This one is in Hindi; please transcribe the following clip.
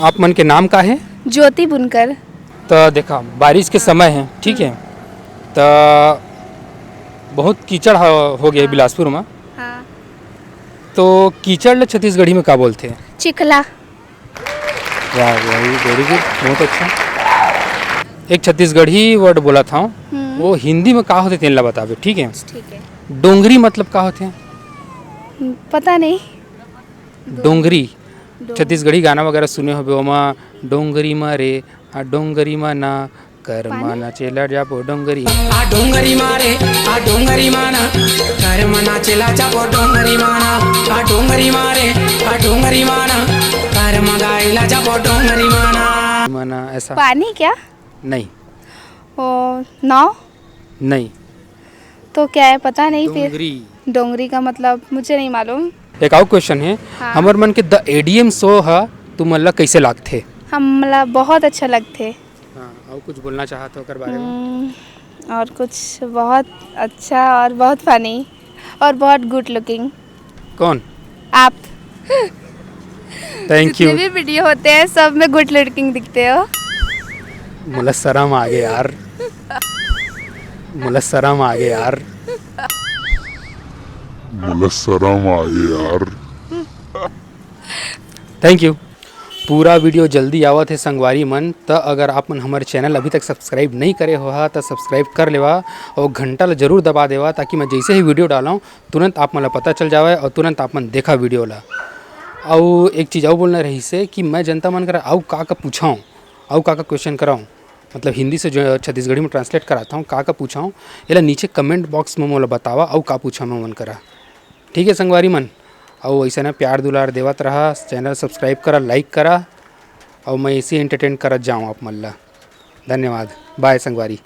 आप मन के नाम का है? ज्योति बुनकर। तो देखा बारिश के समय है, ठीक है, तो बहुत कीचड़ हो गया है बिलासपुर में। हाँ। तो कीचड़ ले छत्तीसगढ़ी में क्या बोलते हैं? चिखला। वाह वाह, वेरी गुड, बहुत अच्छा। एक छत्तीसगढ़ी वर्ड बोला था, वो हिंदी में क्या होते तेन ला बतावे, ठीक है? ठीक है। डोंगरी मतलब क्या होते हैं? पता नहीं। डोंगरी छत्तीसगढ़ी गाना वगैरह सुने हो ओमा डोंगरी मा रे आ डोंगरी मा ना कर माना चेला जाबो डोंगरी आ डोंगरी मारे आ डोंगरी माना कर मना चला जाबो डोंगरी माना आ डोंगरी मारे आ डोंगरी माना कर मगाइला जाबो डोंगरी माना माना ऐसा पानी क्या? नहीं। ओ नाव? नहीं, तो क्या है पता नहीं फिर। डोंगरी। डोंगरी का मतलब मुझे नहीं मालूम। एक और क्वेश्चन है, हाँ। हमर मन के द एडीएम शो है तुम ला कैसे लागथे? हमला बहुत अच्छा लगते। हाँ, और कुछ बोलना चाहते हो कर बारे में? और कुछ बहुत अच्छा और बहुत फनी और बहुत गुड लुकिंग। कौन? आप थैंक यू। जितने भी वीडियो होते हैं सब में गुड लुकिंग दिखते हो। मुला शर्म आ गए यार, मुला शर्म आ गए यार, मुझे शर्म आ गई यार। Thank you. पूरा वीडियो जल्दी आवत है संगवारी मन। तो अगर आप मन हमारे चैनल अभी तक सब्सक्राइब नहीं करे हो तो सब्सक्राइब कर लेवा और घंटा ला जरूर दबा देवा, ताकि मैं जैसे ही वीडियो डालाऊँ तुरंत आप मन ला पता चल जावे और तुरंत आप मन देखा वीडियो ला। और एक चीज़ और बोलना रही से कि मैं जनता मन करा आऊ का पूछाऊँ, आऊ का क्वेश्चन कराऊँ, मतलब हिंदी से जो छत्तीसगढ़ी में ट्रांसलेट कराता हूँ, का पूछाऊँ ये नीचे कमेंट बॉक्स में मोला बतावा और का पूछा मैं मन करा। ठीक है संगवारी मन, और ऐसा ना प्यार दुलार देवत रहा, चैनल सब्सक्राइब करा, लाइक करा, और मैं इसी एंटरटेन करत जाऊँ आप मन ला। धन्यवाद, बाय संगवारी।